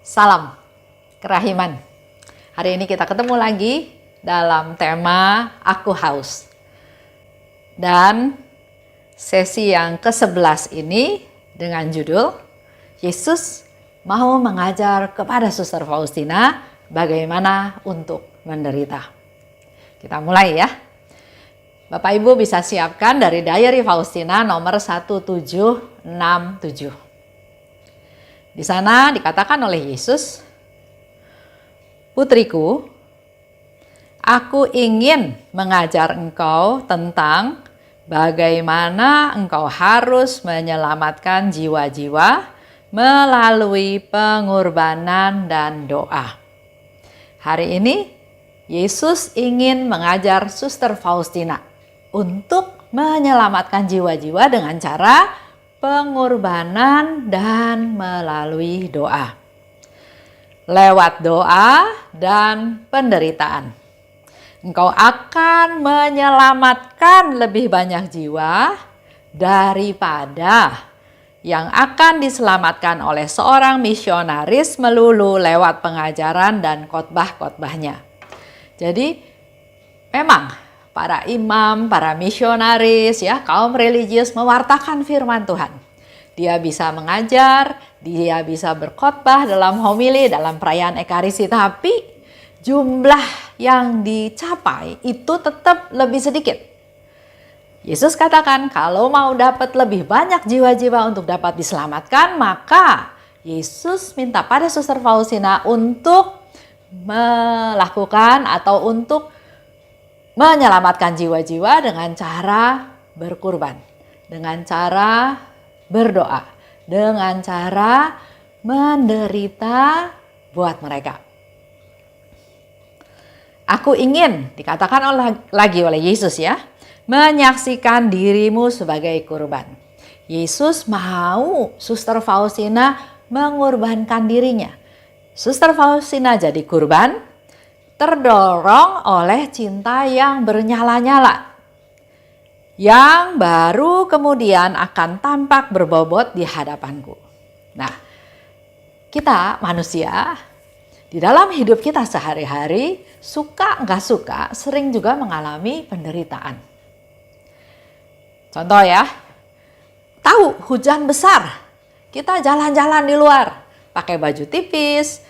Salam kerahiman. Hari ini kita ketemu lagi dalam tema Aku Haus. Dan sesi yang ke-11 ini dengan judul Yesus mau mengajar kepada Suster Faustina bagaimana untuk menderita. Kita mulai ya. Bapak Ibu bisa siapkan dari Diary Faustina nomor 1767. Di sana dikatakan oleh Yesus, "Putriku, aku ingin mengajar engkau tentang bagaimana engkau harus menyelamatkan jiwa-jiwa melalui pengorbanan dan doa." Hari ini Yesus ingin mengajar Suster Faustina untuk menyelamatkan jiwa-jiwa dengan cara pengorbanan dan melalui doa. Lewat doa dan penderitaan, engkau akan menyelamatkan lebih banyak jiwa daripada yang akan diselamatkan oleh seorang misionaris melulu lewat pengajaran dan khotbah-khotbahnya. Jadi memang para imam, para misionaris, ya, kaum religius mewartakan firman Tuhan. Dia bisa mengajar, dia bisa berkhotbah dalam homili, dalam perayaan Ekaristi, tapi jumlah yang dicapai itu tetap lebih sedikit. Yesus katakan kalau mau dapat lebih banyak jiwa-jiwa untuk dapat diselamatkan, maka Yesus minta pada Suster Faustina untuk melakukan atau untuk menyelamatkan jiwa-jiwa dengan cara berkurban, dengan cara berdoa, dengan cara menderita buat mereka. Aku ingin, dikatakan lagi oleh Yesus ya, menyaksikan dirimu sebagai kurban. Yesus mau Suster Faustina mengorbankan dirinya. Suster Faustina jadi kurban, terdorong oleh cinta yang bernyala-nyala, yang baru kemudian akan tampak berbobot di hadapanku. Nah, kita manusia di dalam hidup kita sehari-hari, suka nggak suka, sering juga mengalami penderitaan. Contoh ya, tahu hujan besar, kita jalan-jalan di luar, pakai baju tipis,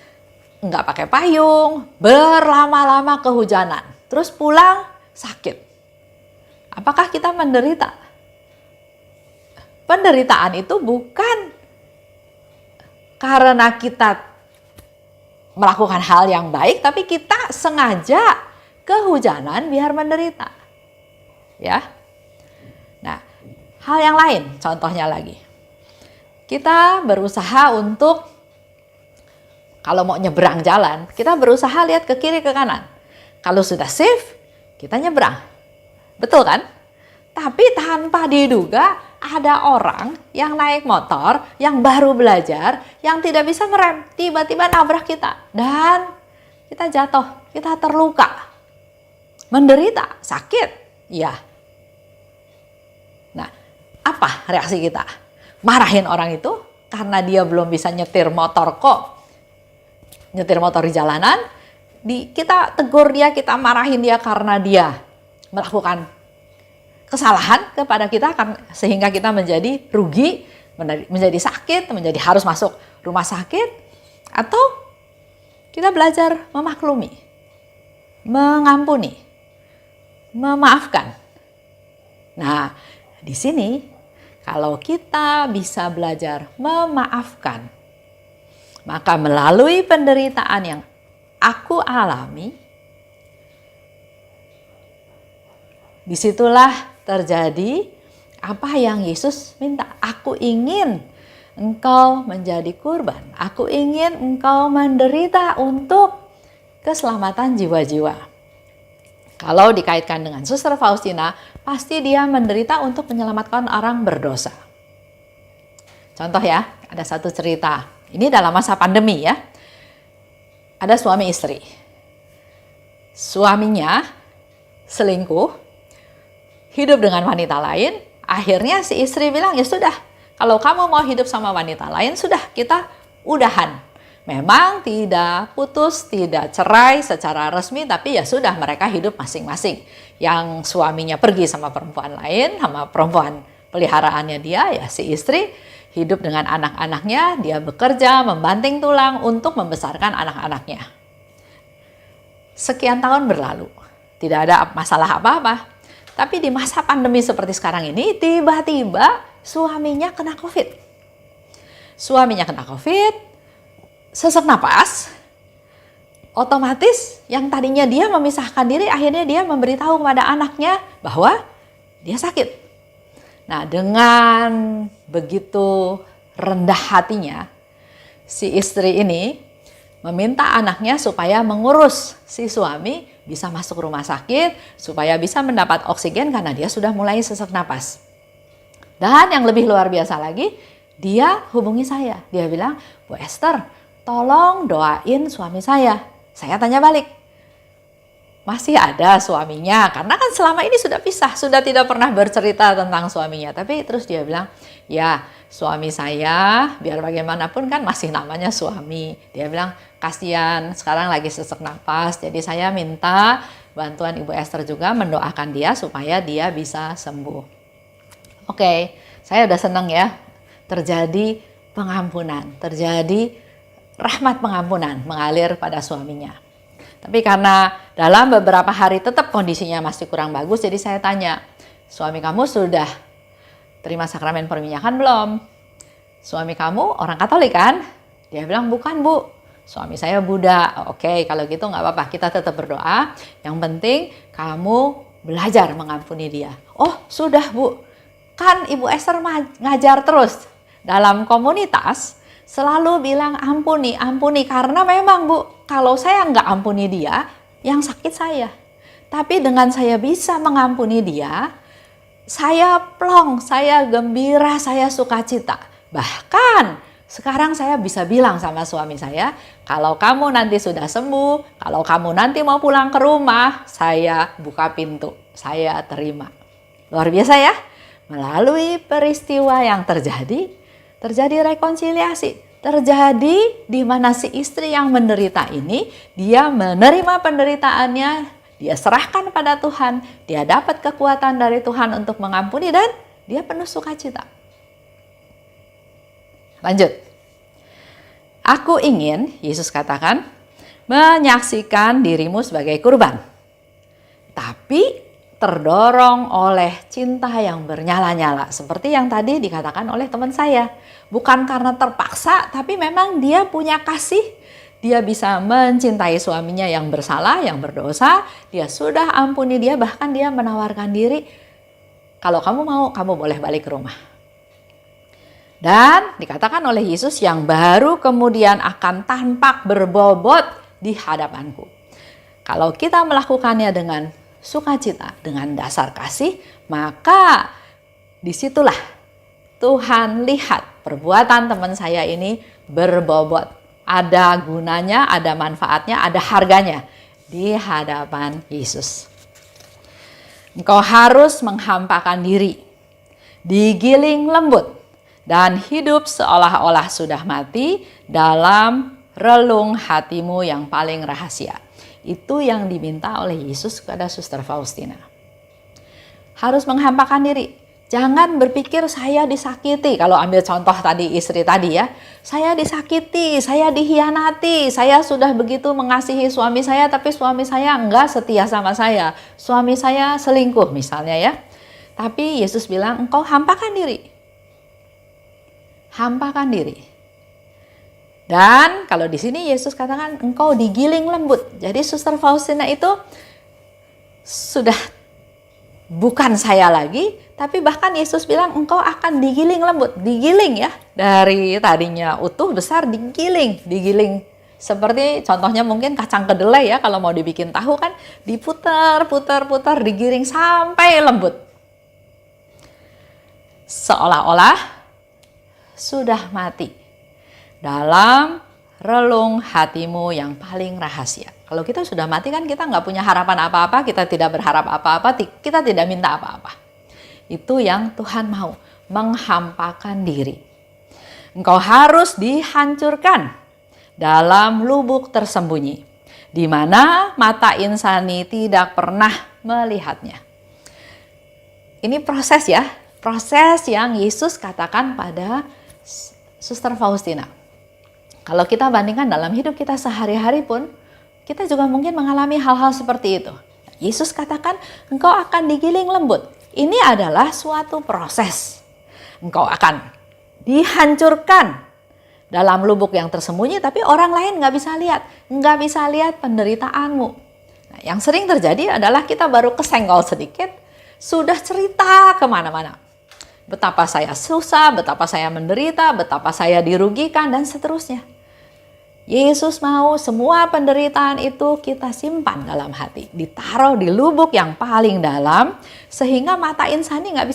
nggak pakai payung, berlama-lama kehujanan, terus pulang sakit. Apakah kita menderita? Penderitaan itu bukan karena kita melakukan hal yang baik, tapi kita sengaja kehujanan biar menderita. Ya. Nah, hal yang lain, contohnya lagi. Kita berusaha untuk kalau mau nyebrang jalan, kita berusaha lihat ke kiri ke kanan. Kalau sudah safe, kita nyebrang. Betul kan? Tapi tanpa diduga ada orang yang naik motor, yang baru belajar, yang tidak bisa merem, tiba-tiba nabrak kita. Dan kita jatuh, kita terluka. Menderita, sakit. Ya. Nah, apa reaksi kita? Marahin orang itu karena dia belum bisa nyetir motor kok. Nyetir motor di jalanan, kita tegur dia, kita marahin dia karena dia melakukan kesalahan kepada kita, sehingga kita menjadi rugi, menjadi sakit, menjadi harus masuk rumah sakit, atau kita belajar memaklumi, mengampuni, memaafkan. Nah, di sini kalau kita bisa belajar memaafkan, maka melalui penderitaan yang aku alami, disitulah terjadi apa yang Yesus minta. Aku ingin engkau menjadi kurban. Aku ingin engkau menderita untuk keselamatan jiwa-jiwa. Kalau dikaitkan dengan Suster Faustina, pasti dia menderita untuk menyelamatkan orang berdosa. Contoh ya, ada satu cerita. Ini dalam masa pandemi ya. Ada suami istri. Suaminya selingkuh, hidup dengan wanita lain. Akhirnya si istri bilang, ya sudah, kalau kamu mau hidup sama wanita lain, sudah kita udahan. Memang tidak putus, tidak cerai secara resmi, tapi ya sudah mereka hidup masing-masing. Yang suaminya pergi sama perempuan lain, sama perempuan peliharaannya dia, ya si istri hidup dengan anak-anaknya, dia bekerja, membanting tulang untuk membesarkan anak-anaknya. Sekian tahun berlalu, tidak ada masalah apa-apa. Tapi di masa pandemi seperti sekarang ini, tiba-tiba suaminya kena COVID. Suaminya kena COVID, sesak napas, otomatis yang tadinya dia memisahkan diri, akhirnya dia memberitahu kepada anaknya bahwa dia sakit. Nah, dengan begitu rendah hatinya, si istri ini meminta anaknya supaya mengurus si suami bisa masuk rumah sakit, supaya bisa mendapat oksigen karena dia sudah mulai sesak napas. Dan yang lebih luar biasa lagi, dia hubungi saya. Dia bilang, Bu Esther, tolong doain suami saya. Saya tanya balik, masih ada suaminya? Karena kan selama ini sudah pisah, sudah tidak pernah bercerita tentang suaminya. Tapi terus dia bilang, ya suami saya biar bagaimanapun kan masih namanya suami. Dia bilang, kasihan sekarang lagi sesak napas. Jadi saya minta bantuan Ibu Esther juga mendoakan dia supaya dia bisa sembuh. Oke, saya udah senang ya. Terjadi pengampunan, terjadi rahmat pengampunan mengalir pada suaminya. Tapi karena dalam beberapa hari tetap kondisinya masih kurang bagus, jadi saya tanya, suami kamu sudah terima sakramen perminyakan belum? Suami kamu orang Katolik kan? Dia bilang, bukan Bu, suami saya Buddha. Oke, kalau gitu nggak apa-apa, kita tetap berdoa. Yang penting kamu belajar mengampuni dia. Oh sudah Bu, kan Ibu Esther ngajar terus dalam komunitas, selalu bilang ampuni, ampuni. Karena memang Bu, kalau saya nggak ampuni dia, yang sakit saya. Tapi dengan saya bisa mengampuni dia, saya plong, saya gembira, saya sukacita. Bahkan sekarang saya bisa bilang sama suami saya, kalau kamu nanti sudah sembuh, kalau kamu nanti mau pulang ke rumah, saya buka pintu, saya terima. Luar biasa ya, melalui peristiwa yang terjadi rekonsiliasi. Terjadi di mana si istri yang menderita ini, dia menerima penderitaannya, dia serahkan pada Tuhan, dia dapat kekuatan dari Tuhan untuk mengampuni dan dia penuh sukacita. Lanjut. Aku ingin, Yesus katakan, menyaksikan dirimu sebagai kurban. Tapi terdorong oleh cinta yang bernyala-nyala. Seperti yang tadi dikatakan oleh teman saya. Bukan karena terpaksa, tapi memang dia punya kasih. Dia bisa mencintai suaminya yang bersalah, yang berdosa. Dia sudah ampuni dia, bahkan dia menawarkan diri. Kalau kamu mau, kamu boleh balik ke rumah. Dan dikatakan oleh Yesus yang baru kemudian akan tampak berbobot di hadapanku. Kalau kita melakukannya dengan sukacita, dengan dasar kasih, maka disitulah Tuhan lihat perbuatan teman saya ini berbobot. Ada gunanya, ada manfaatnya, ada harganya di hadapan Yesus. Engkau harus menghampakan diri, digiling lembut, dan hidup seolah-olah sudah mati dalam relung hatimu yang paling rahasia. Itu yang diminta oleh Yesus kepada Suster Faustina. Harus menghampakan diri. Jangan berpikir saya disakiti. Kalau ambil contoh tadi istri tadi ya. Saya disakiti, saya dihianati. Saya sudah begitu mengasihi suami saya tapi suami saya enggak setia sama saya. Suami saya selingkuh misalnya ya. Tapi Yesus bilang engkau hampakan diri. Hampakan diri. Dan kalau di sini Yesus katakan engkau digiling lembut. Jadi Suster Faustina itu sudah bukan saya lagi, tapi bahkan Yesus bilang engkau akan digiling lembut. Digiling ya, dari tadinya utuh besar digiling. Seperti contohnya mungkin kacang kedelai ya, kalau mau dibikin tahu kan diputar, digiring sampai lembut. Seolah-olah sudah mati dalam relung hatimu yang paling rahasia. Kalau kita sudah mati kan kita nggak punya harapan apa-apa, kita tidak berharap apa-apa, kita tidak minta apa-apa. Itu yang Tuhan mau, menghampakan diri. Engkau harus dihancurkan dalam lubuk tersembunyi, di mana mata insani tidak pernah melihatnya. Ini proses ya, proses yang Yesus katakan pada Suster Faustina. Kalau kita bandingkan dalam hidup kita sehari-hari pun, kita juga mungkin mengalami hal-hal seperti itu. Yesus katakan, engkau akan digiling lembut. Ini adalah suatu proses. Engkau akan dihancurkan dalam lubuk yang tersembunyi, tapi orang lain nggak bisa lihat penderitaanmu. Nah, yang sering terjadi adalah kita baru kesenggol sedikit, sudah cerita kemana-mana. Betapa saya susah, betapa saya menderita, betapa saya dirugikan, dan seterusnya. Yesus mau semua penderitaan itu kita simpan dalam hati, ditaruh di lubuk yang paling dalam, sehingga mata insani nggak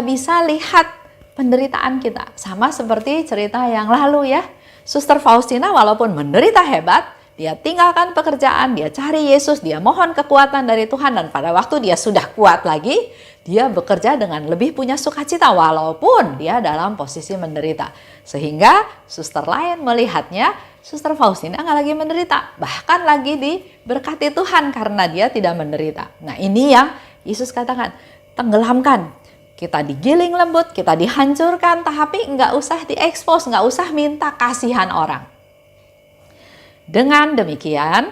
bisa lihat penderitaan kita. Sama seperti cerita yang lalu ya, Suster Faustina walaupun menderita hebat, dia tinggalkan pekerjaan, dia cari Yesus, dia mohon kekuatan dari Tuhan, dan pada waktu dia sudah kuat lagi, dia bekerja dengan lebih punya sukacita walaupun dia dalam posisi menderita. Sehingga suster lain melihatnya, Suster Faustina nggak lagi menderita, bahkan lagi diberkati Tuhan karena dia tidak menderita. Nah, ini yang Yesus katakan, tenggelamkan. Kita digiling lembut, kita dihancurkan, tapi nggak usah diekspos, nggak usah minta kasihan orang. Dengan demikian,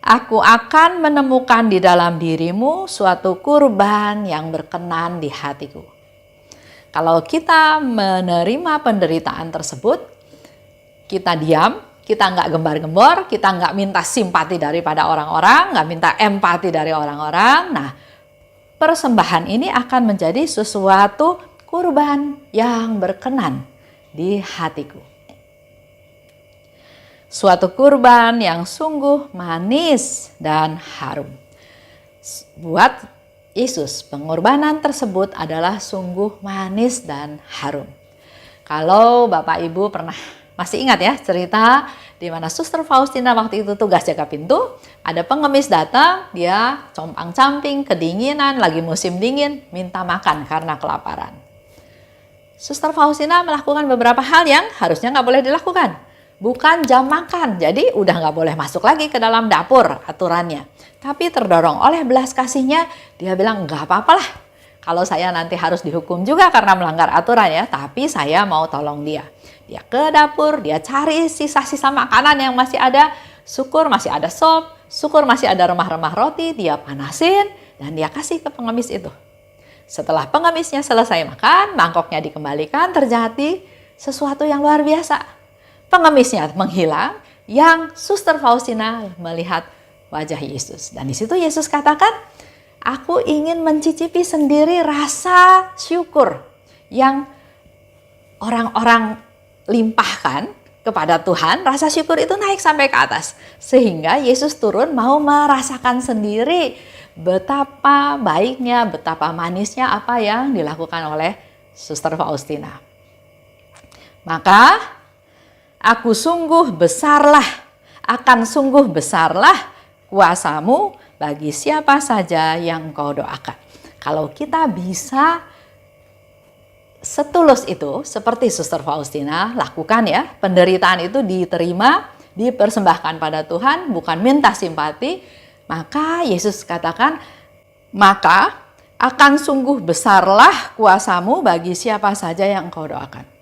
aku akan menemukan di dalam dirimu suatu kurban yang berkenan di hatiku. Kalau kita menerima penderitaan tersebut, kita diam, kita nggak gembar-gembor, kita nggak minta simpati daripada orang-orang, nggak minta empati dari orang-orang. Nah, persembahan ini akan menjadi sesuatu kurban yang berkenan di hatiku. Suatu kurban yang sungguh manis dan harum. Buat Yesus, pengorbanan tersebut adalah sungguh manis dan harum. Kalau Bapak Ibu masih ingat ya cerita di mana Suster Faustina waktu itu tugas jaga pintu, ada pengemis datang, dia compang-camping, kedinginan, lagi musim dingin, minta makan karena kelaparan. Suster Faustina melakukan beberapa hal yang harusnya nggak boleh dilakukan. Bukan jam makan, jadi udah nggak boleh masuk lagi ke dalam dapur aturannya. Tapi terdorong oleh belas kasihnya, dia bilang nggak apa-apalah. Kalau saya nanti harus dihukum juga karena melanggar aturan ya, tapi saya mau tolong dia. Dia ke dapur, dia cari sisa-sisa makanan yang masih ada, syukur masih ada sop, syukur masih ada remah-remah roti, dia panasin dan dia kasih ke pengemis itu. Setelah pengemisnya selesai makan, mangkoknya dikembalikan, terjadi sesuatu yang luar biasa. Pengemisnya menghilang, yang Suster Faustina melihat wajah Yesus. Dan di situ Yesus katakan, aku ingin mencicipi sendiri rasa syukur yang orang-orang limpahkan kepada Tuhan. Rasa syukur itu naik sampai ke atas. Sehingga Yesus turun mau merasakan sendiri betapa baiknya, betapa manisnya apa yang dilakukan oleh Suster Faustina. Maka akan sungguh besarlah kuasamu bagi siapa saja yang kau doakan. Kalau kita bisa setulus itu, seperti Suster Faustina lakukan ya, penderitaan itu diterima, dipersembahkan pada Tuhan, bukan minta simpati, maka Yesus katakan, maka akan sungguh besarlah kuasamu bagi siapa saja yang kau doakan.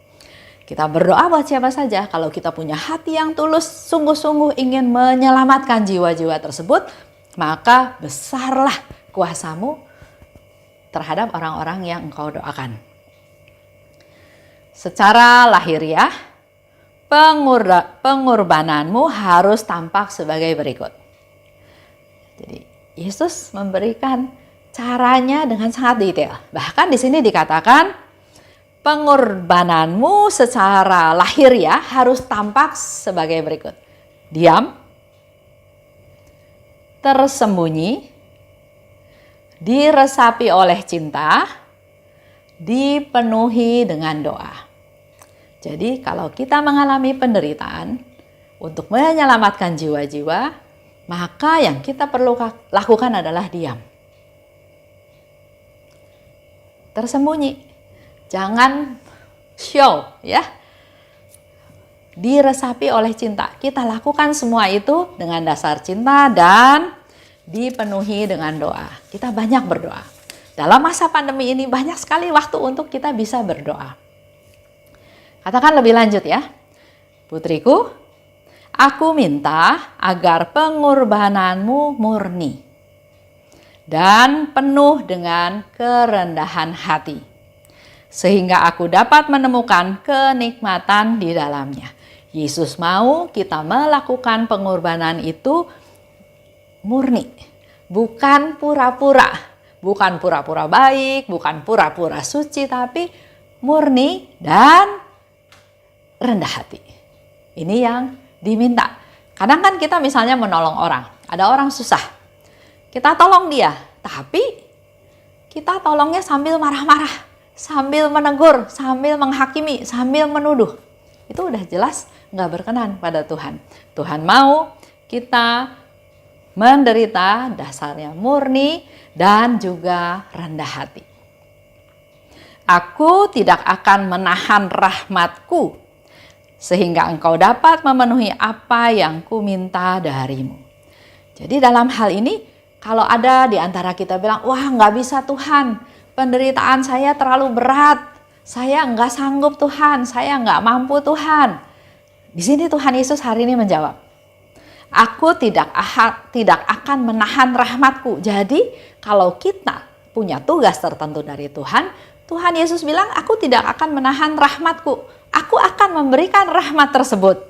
Kita berdoa buat siapa saja, kalau kita punya hati yang tulus, sungguh-sungguh ingin menyelamatkan jiwa-jiwa tersebut, maka besarlah kuasamu terhadap orang-orang yang engkau doakan. Secara lahiriah, pengorbananmu harus tampak sebagai berikut. Jadi Yesus memberikan caranya dengan sangat detail. Bahkan di sini dikatakan, pengorbananmu secara lahiriah harus tampak sebagai berikut. Diam, tersembunyi, diresapi oleh cinta, dipenuhi dengan doa. Jadi kalau kita mengalami penderitaan untuk menyelamatkan jiwa-jiwa, maka yang kita perlu lakukan adalah diam. Tersembunyi. Jangan show ya. diresapi oleh cinta. Kita lakukan semua itu dengan dasar cinta dan dipenuhi dengan doa. Kita banyak berdoa. Dalam masa pandemi ini banyak sekali waktu untuk kita bisa berdoa. Katakan lebih lanjut ya. Putriku, aku minta agar pengorbananmu murni dan penuh dengan kerendahan hati, sehingga aku dapat menemukan kenikmatan di dalamnya. Yesus mau kita melakukan pengorbanan itu murni, bukan pura-pura, bukan pura-pura baik, bukan pura-pura suci, tapi murni dan rendah hati. Ini yang diminta. Kadang kan kita misalnya menolong orang, ada orang susah, kita tolong dia, tapi kita tolongnya sambil marah-marah, sambil menegur, sambil menghakimi, sambil menuduh. Itu udah jelas nggak berkenan pada Tuhan. Tuhan mau kita menderita dasarnya murni dan juga rendah hati. Aku tidak akan menahan rahmatku sehingga engkau dapat memenuhi apa yang ku minta darimu. Jadi dalam hal ini kalau ada di antara kita bilang, wah nggak bisa Tuhan, penderitaan saya terlalu berat, saya nggak sanggup Tuhan, saya nggak mampu Tuhan. Di sini Tuhan Yesus hari ini menjawab, aku tidak akan menahan rahmatku. Jadi kalau kita punya tugas tertentu dari Tuhan, Tuhan Yesus bilang, aku tidak akan menahan rahmatku. Aku akan memberikan rahmat tersebut,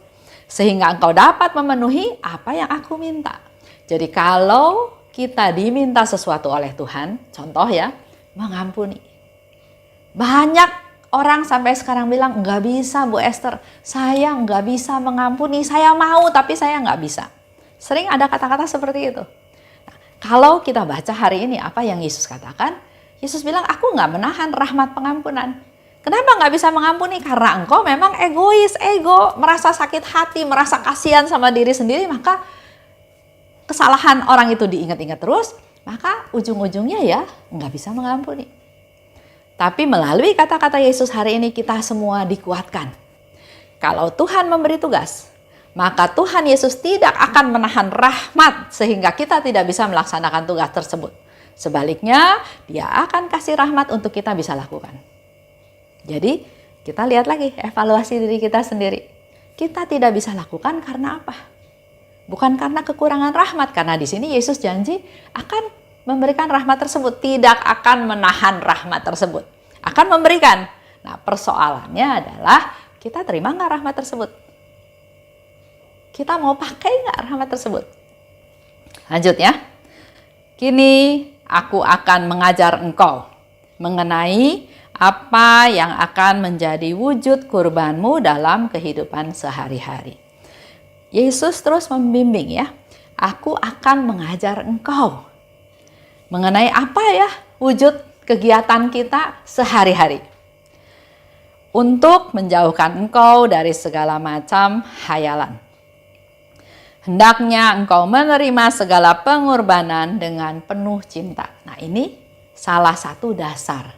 sehingga engkau dapat memenuhi apa yang aku minta. Jadi kalau kita diminta sesuatu oleh Tuhan, contoh ya, mengampuni. Banyak orang sampai sekarang bilang, nggak bisa Bu Esther, saya nggak bisa mengampuni, saya mau tapi saya nggak bisa. Sering ada kata-kata seperti itu. Nah, kalau kita baca hari ini apa yang Yesus katakan, Yesus bilang, aku nggak menahan rahmat pengampunan. Kenapa nggak bisa mengampuni? Karena engkau memang egois, ego, merasa sakit hati, merasa kasihan sama diri sendiri, maka kesalahan orang itu diingat-ingat terus, maka ujung-ujungnya ya nggak bisa mengampuni. Tapi melalui kata-kata Yesus hari ini kita semua dikuatkan. Kalau Tuhan memberi tugas, maka Tuhan Yesus tidak akan menahan rahmat sehingga kita tidak bisa melaksanakan tugas tersebut. Sebaliknya, Dia akan kasih rahmat untuk kita bisa lakukan. Jadi, kita lihat lagi evaluasi diri kita sendiri. Kita tidak bisa lakukan karena apa? Bukan karena kekurangan rahmat, karena di sini Yesus janji akan memberikan rahmat tersebut, tidak akan menahan rahmat tersebut, akan memberikan. Nah, persoalannya adalah kita terima nggak rahmat tersebut? Kita mau pakai nggak rahmat tersebut? Lanjut ya. Kini aku akan mengajar engkau mengenai apa yang akan menjadi wujud kurbanmu dalam kehidupan sehari-hari. Yesus terus membimbing ya. Aku akan mengajar engkau mengenai apa ya wujud kegiatan kita sehari-hari. Untuk menjauhkan engkau dari segala macam hayalan. Hendaknya engkau menerima segala pengorbanan dengan penuh cinta. Nah, ini salah satu dasar.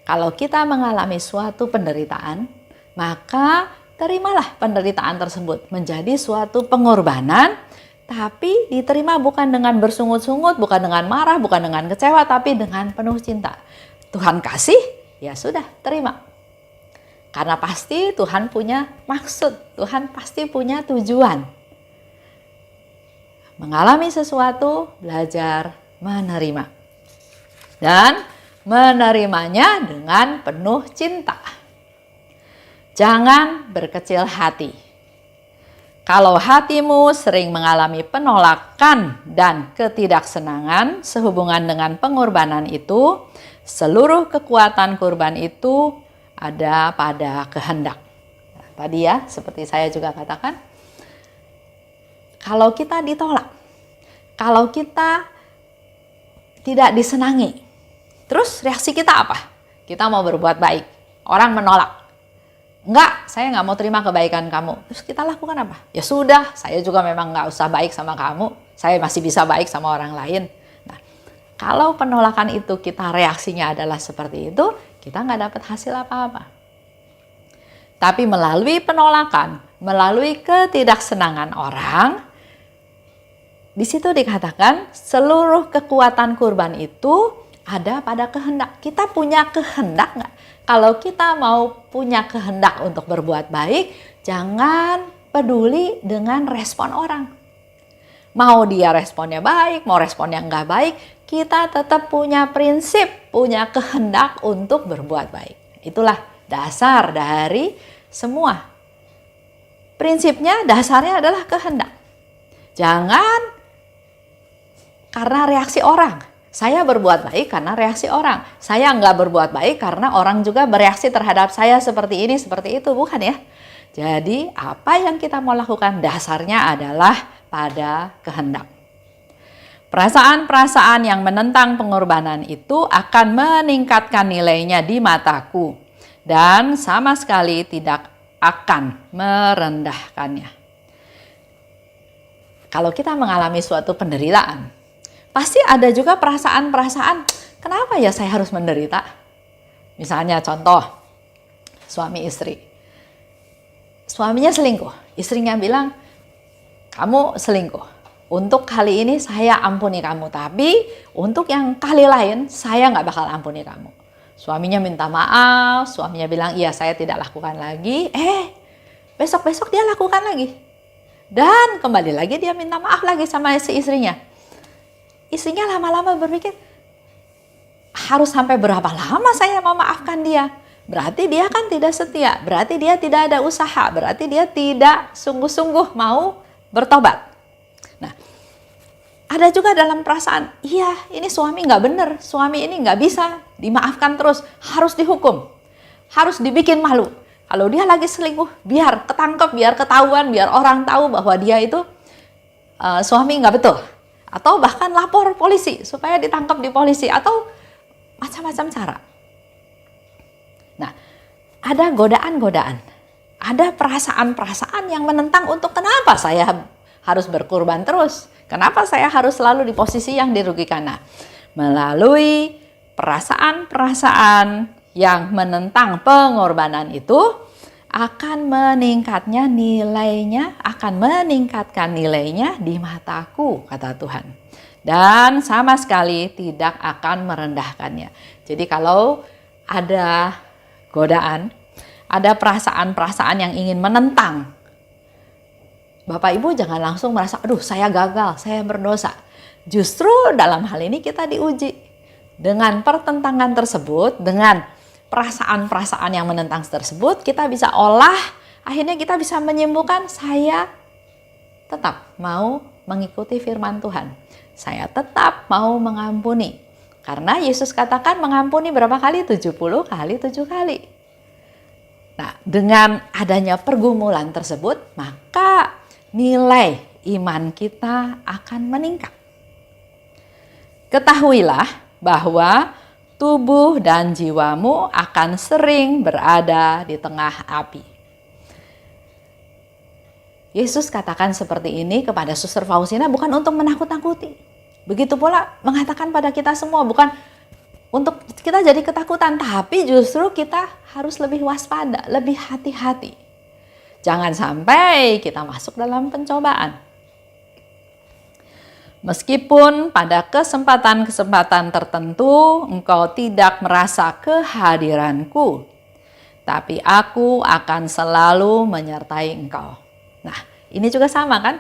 Kalau kita mengalami suatu penderitaan, maka terimalah penderitaan tersebut menjadi suatu pengorbanan, tapi diterima bukan dengan bersungut-sungut, bukan dengan marah, bukan dengan kecewa, tapi dengan penuh cinta. Tuhan kasih, ya sudah, terima. Karena pasti Tuhan punya maksud, Tuhan pasti punya tujuan. Mengalami sesuatu, belajar menerima. Dan menerimanya dengan penuh cinta. Jangan berkecil hati. Kalau hatimu sering mengalami penolakan dan ketidaksenangan sehubungan dengan pengorbanan itu, seluruh kekuatan kurban itu ada pada kehendak. Nah, tadi ya, seperti saya juga katakan, kalau kita ditolak, kalau kita tidak disenangi, terus reaksi kita apa? Kita mau berbuat baik, orang menolak. Enggak, saya nggak mau terima kebaikan kamu. Terus kita lakukan apa? Ya sudah, saya juga memang nggak usah baik sama kamu. Saya masih bisa baik sama orang lain. Nah, kalau penolakan itu kita reaksinya adalah seperti itu, kita nggak dapat hasil apa-apa. Tapi melalui penolakan, melalui ketidaksenangan orang, di situ dikatakan seluruh kekuatan kurban itu ada pada kehendak. Kita punya kehendak nggak? Kalau kita mau punya kehendak untuk berbuat baik, jangan peduli dengan respon orang. Mau dia responnya baik, mau responnya nggak baik, kita tetap punya prinsip, punya kehendak untuk berbuat baik. Itulah dasar dari semua. Prinsipnya, dasarnya adalah kehendak. Jangan karena reaksi orang. Saya berbuat baik karena reaksi orang. Saya nggak berbuat baik karena orang juga bereaksi terhadap saya seperti ini, seperti itu. Bukan ya? Jadi apa yang kita mau lakukan dasarnya adalah pada kehendak. Perasaan-perasaan yang menentang pengorbanan itu akan meningkatkan nilainya di mataku. Dan sama sekali tidak akan merendahkannya. Kalau kita mengalami suatu penderitaan, pasti ada juga perasaan-perasaan, kenapa ya saya harus menderita? Misalnya contoh, suami istri. Suaminya selingkuh, istrinya bilang, kamu selingkuh. Untuk kali ini saya ampuni kamu, tapi untuk yang kali lain saya nggak bakal ampuni kamu. Suaminya minta maaf, suaminya bilang, iya saya tidak lakukan lagi. Besok-besok dia lakukan lagi. Dan kembali lagi dia minta maaf lagi sama si istrinya. Istrinya lama-lama berpikir, harus sampai berapa lama saya memaafkan dia? Berarti dia kan tidak setia, berarti dia tidak ada usaha, berarti dia tidak sungguh-sungguh mau bertobat. Nah, ada juga dalam perasaan, iya ini suami nggak bener, suami ini nggak bisa dimaafkan terus, harus dihukum, harus dibikin malu. Kalau dia lagi selingkuh, biar ketangkep, biar ketahuan, biar orang tahu bahwa dia itu suami nggak betul. Atau bahkan lapor polisi supaya ditangkap di polisi atau macam-macam cara. Nah, ada godaan-godaan, ada perasaan-perasaan yang menentang untuk kenapa saya harus berkurban terus, kenapa saya harus selalu di posisi yang dirugikan. Nah, melalui perasaan-perasaan yang menentang pengorbanan itu akan meningkatkan nilainya di mataku, kata Tuhan. Dan sama sekali tidak akan merendahkannya. Jadi kalau ada godaan, ada perasaan-perasaan yang ingin menentang, Bapak Ibu jangan langsung merasa, aduh saya gagal, saya berdosa. Justru dalam hal ini kita diuji. Dengan pertentangan tersebut, dengan perasaan-perasaan yang menentang tersebut, kita bisa olah, akhirnya kita bisa menyimpulkan, saya tetap mau mengikuti firman Tuhan. Saya tetap mau mengampuni. Karena Yesus katakan mengampuni berapa kali? 70 kali 7 kali. Nah, dengan adanya pergumulan tersebut, maka nilai iman kita akan meningkat. Ketahuilah bahwa tubuh dan jiwamu akan sering berada di tengah api. Yesus katakan seperti ini kepada Suster Faustina bukan untuk menakut-nakuti. Begitu pula mengatakan pada kita semua bukan untuk kita jadi ketakutan, tapi justru kita harus lebih waspada, lebih hati-hati. Jangan sampai kita masuk dalam pencobaan. Meskipun pada kesempatan-kesempatan tertentu engkau tidak merasa kehadiranku, tapi aku akan selalu menyertai engkau. Nah, ini juga sama kan?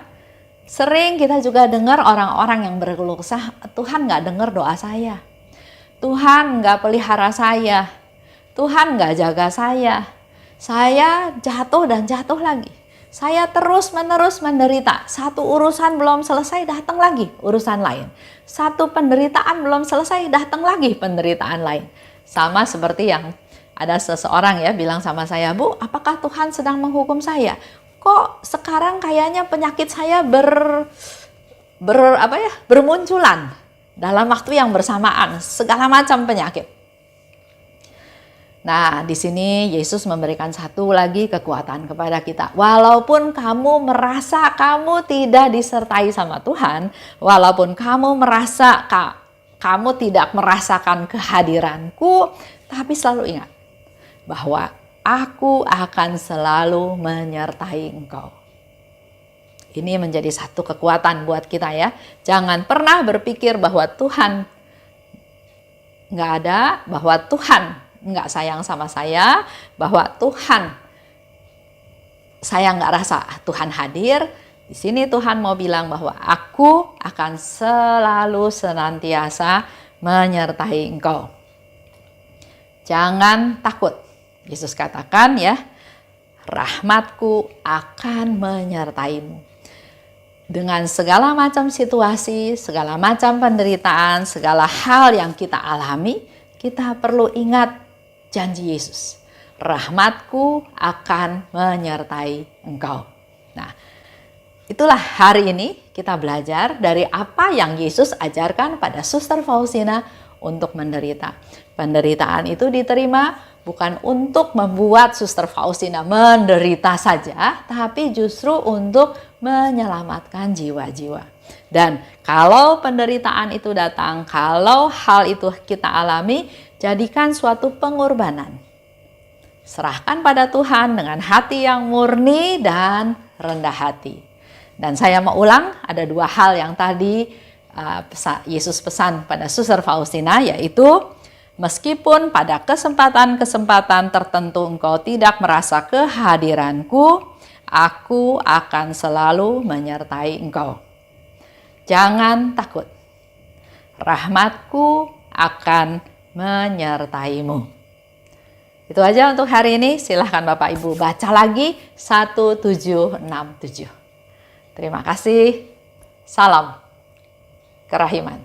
Sering kita juga dengar orang-orang yang berkeluh kesah, Tuhan nggak dengar doa saya. Tuhan nggak pelihara saya. Tuhan nggak jaga saya. Saya jatuh dan jatuh lagi. Saya terus-menerus menderita. Satu urusan belum selesai, datang lagi urusan lain. Satu penderitaan belum selesai, datang lagi penderitaan lain. Sama seperti yang ada seseorang ya bilang sama saya, Bu, apakah Tuhan sedang menghukum saya? Kok sekarang kayaknya penyakit saya bermunculan dalam waktu yang bersamaan, segala macam penyakit. Nah, di sini Yesus memberikan satu lagi kekuatan kepada kita. Walaupun kamu merasa kamu tidak disertai sama Tuhan, walaupun kamu merasa kamu tidak merasakan kehadiranku, tapi selalu ingat bahwa aku akan selalu menyertai engkau. Ini menjadi satu kekuatan buat kita ya. Jangan pernah berpikir bahwa Tuhan nggak ada, bahwa Tuhan nggak sayang sama saya, bahwa saya nggak rasa Tuhan hadir. Di sini Tuhan mau bilang bahwa aku akan selalu senantiasa menyertai engkau. Jangan takut. Yesus katakan ya, rahmatku akan menyertaimu. Dengan segala macam situasi, segala macam penderitaan, segala hal yang kita alami, kita perlu ingat janji Yesus. Rahmatku akan menyertai engkau. Nah, itulah hari ini kita belajar dari apa yang Yesus ajarkan pada Suster Faustina untuk menderita. Penderitaan itu diterima bukan untuk membuat Suster Faustina menderita saja, tapi justru untuk menyelamatkan jiwa-jiwa. Dan kalau penderitaan itu datang, kalau hal itu kita alami, jadikan suatu pengorbanan. Serahkan pada Tuhan dengan hati yang murni dan rendah hati. Dan saya mau ulang, ada dua hal yang tadi Yesus pesan pada Suster Faustina, yaitu meskipun pada kesempatan-kesempatan tertentu engkau tidak merasa kehadiranku, aku akan selalu menyertai engkau. Jangan takut. Rahmatku akan menyertaimu. Itu aja untuk hari ini. Silahkan Bapak Ibu baca lagi 1767. Terima kasih. Salam kerahiman.